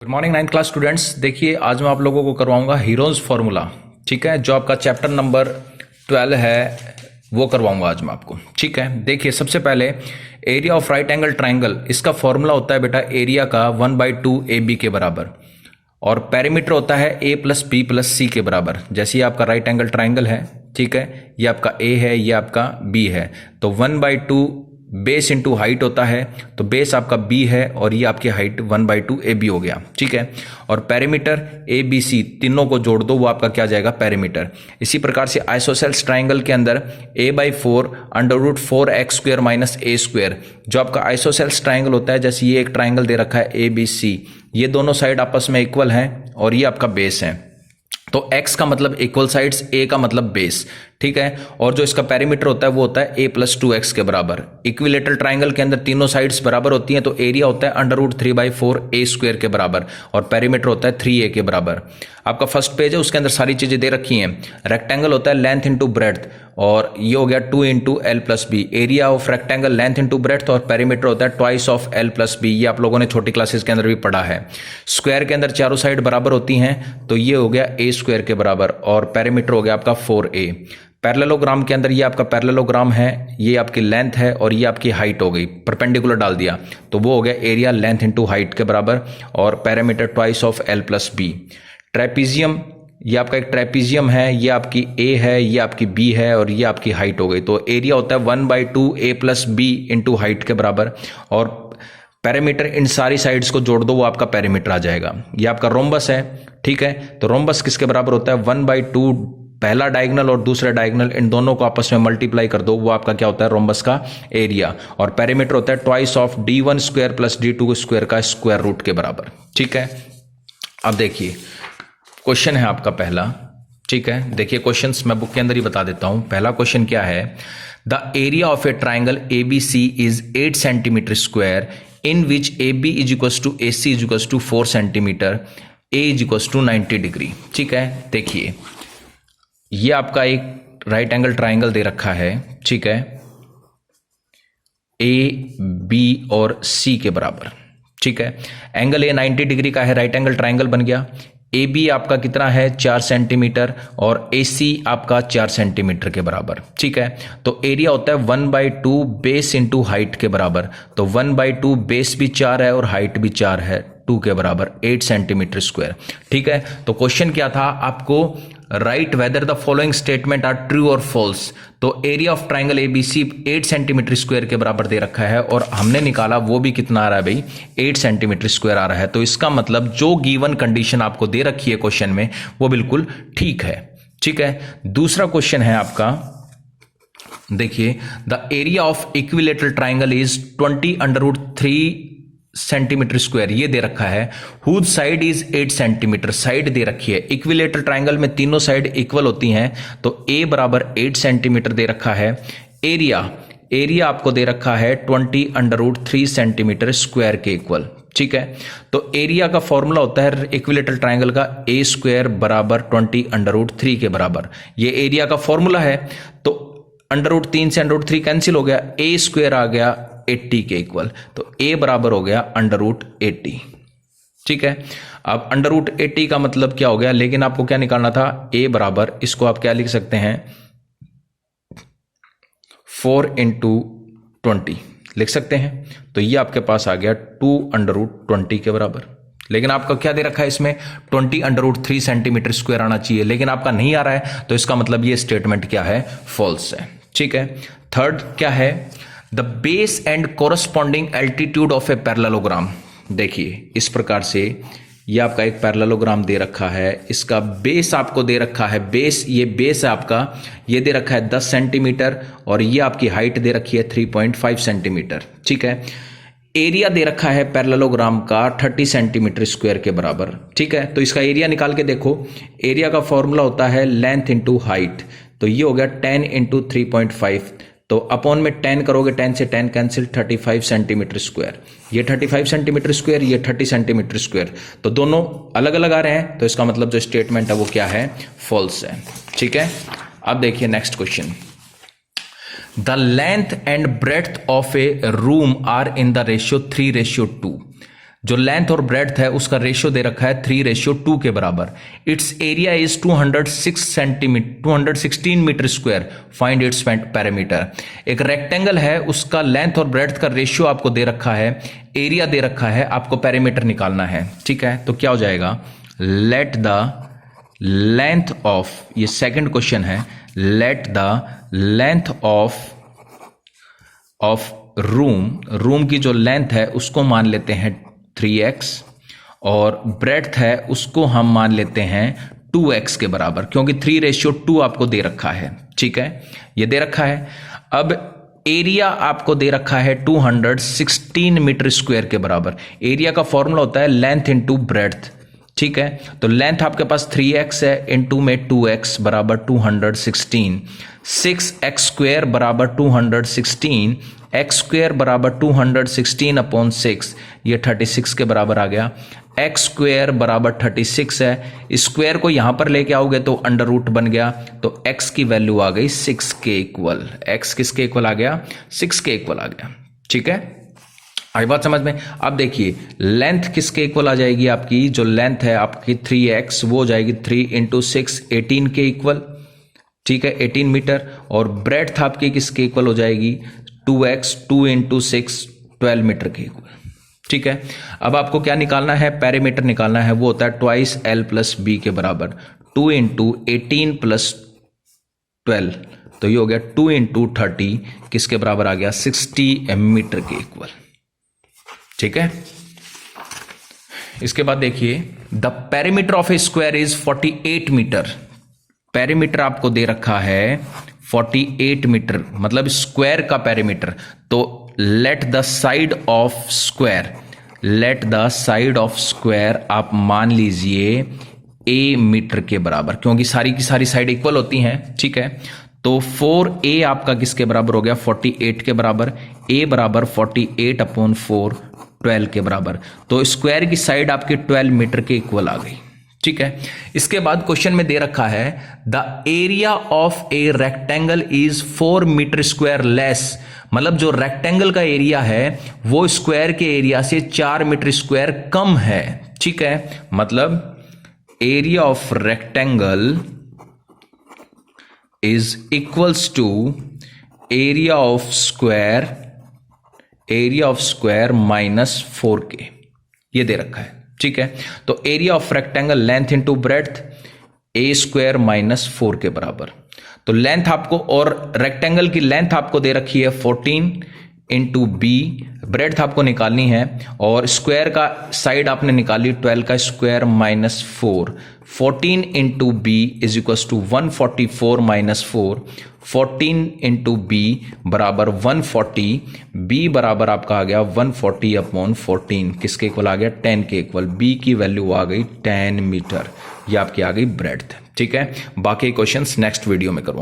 Good morning ninth class students. देखिए आज मैं आप लोगों को करवाऊंगा हीरोज फॉर्मूला। ठीक है, जो आपका चैप्टर नंबर 12 है वो करवाऊंगा आज मैं आपको। ठीक है, देखिए सबसे पहले area of right angle triangle, इसका फॉर्मूला होता है बेटा एरिया का 1/2 AB के बराबर, और पेरीमीटर होता है A plus B plus C के बराबर। जैसे ये आपका राइट एंगल ट्राइंगल है, ठीक है, ये आपका A है, ये आपका B है, तो 1/2 बेस इंटू हाइट होता है, तो बेस आपका B है और ये आपकी हाइट 1/2 AB हो गया। ठीक है, और पेरीमीटर ABC तीनों को जोड़ दो, वो आपका क्या जाएगा, पेरीमीटर। इसी प्रकार से आइसोसेल्स ट्राइंगल के अंदर A/4 √4x² माइनस A², जो आपका आइसोसेल्स ट्राइंगल होता है, जैसे ये एक ट्राइंगल दे रखा है ABC, ये दोनों साइड आपस में इक्वल हैं और ये आपका बेस है, तो x का मतलब इक्वल साइड्स, a का मतलब बेस। ठीक है, और जो इसका पेरीमीटर होता है वो होता है a + 2x के बराबर। इक्विलेटरल ट्राइंगल के अंदर तीनों साइड्स बराबर होती हैं, तो एरिया होता है √3/4 A² के बराबर और पेरीमीटर होता है 3a के बराबर। आपका फर्स्ट पेज है, उसके अंदर सारी चीजें दे रखी हैं। रेक्टेंगल होता है लेंथ इंटू ब्रेड्थ, और ये हो गया 2 × L + B। Area of rectangle length into breadth, और पेरीमीटर होता है ट्वाइस ऑफ L + B। ये आप लोगों ने छोटी क्लासेस के अंदर भी पढ़ा है। स्क्वायर के अंदर चारों साइड बराबर होती हैं, तो ये हो गया A² के बराबर और पेरीमीटर हो गया आपका 4a। पैरेललोग्राम के अंदर ये आपका पैरेललोग्राम है, ये आपकी लेंथ है और ये आपकी हाइट हो गई, परपेंडिकुलर डाल दिया, तो वो हो गया एरिया लेंथ इंटू हाइट के बराबर और perimeter twice of L + B। Trapezium, ये आपका एक ट्रेपीजियम है, ये आपकी A है, ये आपकी B है और ये आपकी हाइट हो गई, तो एरिया होता है 1/2 A + B इंटू हाइट के बराबर, और पेरीमीटर इन सारी साइड्स को जोड़ दो, वो आपका पेरीमीटर आ जाएगा। ये आपका रोम्बस है। ठीक है, तो रोम्बस किसके बराबर होता है, 1/2 पहला डायगोनल और दूसरा डायगोनल, इन दोनों को आपस में मल्टीप्लाई कर दो, वो आपका क्या होता है, रोम्बस का एरिया। और पेरीमीटर होता है ट्वाइस ऑफ D1² + D2² का स्क्वायर रूट के बराबर। ठीक है, अब देखिए क्वेश्चन है आपका पहला। ठीक है, देखिए क्वेश्चंस मैं बुक के अंदर ही बता देता हूं। पहला क्वेश्चन क्या है, the area of A triangle ABC is 8 centimetre square in which AB = AC = 4 centimetre, A = 90 degree. ठीक है, देखिए ये आपका एक राइट एंगल ट्राइंगल दे रखा है। ठीक है, A, B और C के बराबर। ठीक है, एंगल A 90 डिग्री का है, राइट एंगल ट्राइंगल बन गया। AB आपका कितना है, 4 सेंटीमीटर, और AC आपका 4 सेंटीमीटर के बराबर। ठीक है, तो एरिया होता है 1/2 बेस इंटू हाइट के बराबर, तो 1/2 बेस भी 4 है और हाइट भी 4 है, 2 के बराबर, 8 सेंटीमीटर स्क्वायर। ठीक है, तो क्वेश्चन क्या था आपको, write whether the following statement are true और फॉल्स। तो area of triangle ABC 8 centimetre square के बराबर दे रखा है, और हमने निकाला वो भी कितना आ रहा है भाई, 8 सेंटीमीटर स्क्वायर आ रहा है। तो इसका मतलब जो गिवन कंडीशन आपको दे रखी है क्वेश्चन में, वो बिल्कुल ठीक है। ठीक है, दूसरा क्वेश्चन है आपका, देखिए the area of equilateral triangle is 20√3 centimetre square, ये दे रखा है। Whose side is 8 centimetre, side दे रखी है। इक्विलेटरल ट्राइंगल में तीनों साइड इक्वल होती हैं, तो A बराबर 8 सेंटीमीटर दे रखा है। एरिया आपको दे रखा है 20√3 सेंटीमीटर स्क्वायर के इक्वल। ठीक है, तो एरिया का फॉर्मूला होता है इक्विलेटरल ट्राइंगल का A² बराबर 20√3 के बराबर। ये एरिया का फॉर्मूला है, तो √3 से √3 कैंसिल हो गया, A² आ गया 80 के इक्वल, तो A बराबर हो गया √80। ठीक है, अब √80 का मतलब क्या हो गया, लेकिन आपको क्या निकालना था, A बराबर, इसको आप क्या लिख सकते हैं, 4 × 20 लिख सकते हैं, तो ये आपके पास आ गया 2√20 के बराबर। लेकिन आपका क्या दे रखा है इसमें, 20√3 सेंटीमीटर स्क्वायर आना चाहिए, लेकिन आपका नहीं आ रहा है, तो इसका मतलब ये स्टेटमेंट क्या है, फॉल्स है। ठीक है, थर्ड क्या है, the base and corresponding altitude of a parallelogram. देखिए इस प्रकार से ये आपका एक पैरेललोग्राम दे रखा है, इसका बेस आपको दे रखा है, बेस, ये बेस है आपका, ये दे रखा है 10 सेंटीमीटर, और ये आपकी हाइट दे रखी है 3.5 सेंटीमीटर। ठीक है, एरिया दे रखा है पैरेललोग्राम का 30 सेंटीमीटर स्क्वायर के बराबर। ठीक है, तो इसका एरिया निकाल के देखो, एरिया का फॉर्मूला होता है लेंथ इंटू हाइट, तो ये हो गया 10 × 3.5, तो अपॉन में 10 करोगे, 10 से 10 कैंसिल, 35 सेंटीमीटर स्क्वायर। ये 35 सेंटीमीटर स्क्वायर, ये 30 सेंटीमीटर स्क्वायर, तो दोनों अलग अलग आ रहे हैं, तो इसका मतलब जो स्टेटमेंट है वो क्या है, फॉल्स है। ठीक है, अब देखिए next question, the length and breadth of a room are in the ratio 3:2। जो लेंथ और ब्रेड्थ है उसका रेशियो दे रखा है 3:2 के बराबर। Its area is 216 metre square, find its perimeter. एक रेक्टेंगल है, उसका लेंथ और ब्रेड्थ का रेशियो आपको दे रखा है, एरिया दे रखा है, आपको पेरीमीटर निकालना है। ठीक है, तो क्या हो जाएगा, लेट द लेंथ ऑफ, ये सेकंड क्वेश्चन है, let the length of room की जो लेंथ है उसको मान लेते हैं 3x और ब्रेड्थ है उसको हम मान लेते हैं 2x के बराबर, क्योंकि 3:2 आपको दे रखा है। ठीक है, ये दे रखा है। अब एरिया आपको दे रखा है 216 मीटर स्क्वायर के बराबर। एरिया का फॉर्मूला होता है लेंथ इंटू ब्रेड्थ। ठीक है, तो लेंथ आपके पास 3x है, इंटू में 2x बराबर 216, 6x स्क्वायर बराबर 216, x स्क्वायर बराबर 216 अपॉन 6, ये 36 के बराबर आ गया। x स्क्वायर बराबर 36 है, स्क्वायर को यहां पर लेके आओगे तो अंडर रूट बन गया, तो x की वैल्यू आ गई 6 के इक्वल। x किसके इक्वल आ गया, 6 के इक्वल आ गया। ठीक है, आई बात समझ में। अब देखिए लेंथ किसके इक्वल आ जाएगी, आपकी जो लेंथ है आपकी 3x, वो हो जाएगी 3 इंटू 6, 18 के इक्वल। ठीक है, 18 मीटर। और ब्रेड्थ आपकी किसके इक्वल हो जाएगी, 2x, 2 इंटू 6, 12 मीटर के इक्वल। ठीक है, अब आपको क्या निकालना है, पेरीमीटर निकालना है, वो होता है ट्वाइस l प्लस b के बराबर, 2 इंटू 18 प्लस 12, तो ये हो गया 2 इंटू 30, किसके बराबर आ गया, 60 मीटर के इक्वल। ठीक है, इसके बाद देखिए the perimeter of a square is 48 metre. Perimeter आपको दे रखा है 48 मीटर, मतलब स्क्वायर का पेरीमीटर। तो let the side of square, let the side of square आप मान लीजिए a मीटर के बराबर, क्योंकि सारी की सारी साइड इक्वल होती हैं। ठीक है, तो 4a आपका किसके बराबर हो गया, 48 के बराबर। a बराबर 48 अपॉन 4, 12 के बराबर। तो स्क्वायर की साइड आपकी 12 मीटर के इक्वल आ गई। ठीक है, इसके बाद क्वेश्चन में दे रखा है the area of a rectangle is 4 metre square less, मतलब जो रेक्टेंगल का एरिया है वो स्क्वायर के एरिया से 4 मीटर स्क्वायर कम है। ठीक है, मतलब area of rectangle is equals to area of square minus 4k, ये दे रखा है। ठीक है, तो area of rectangle length into breadth a square minus 4 के बराबर। तो लेंथ आपको, और रेक्टेंगल की लेंथ आपको दे रखी है 14 इंटू b, ब्रेड्थ आपको निकालनी है, और स्क्वायर का साइड आपने निकाली 12 का square minus 4, 14 into b is equal to 144 minus 4, 14 into b बराबर 140, b बराबर आपका आ गया 140 अपॉन 14, किसके इक्वल आ गया, 10 के इक्वल। b की वैल्यू आ गई 10 मीटर, ये आपकी आ गई ब्रेड्थ। ठीक है, बाकी क्वेश्चंस नेक्स्ट वीडियो में करवाऊंगा।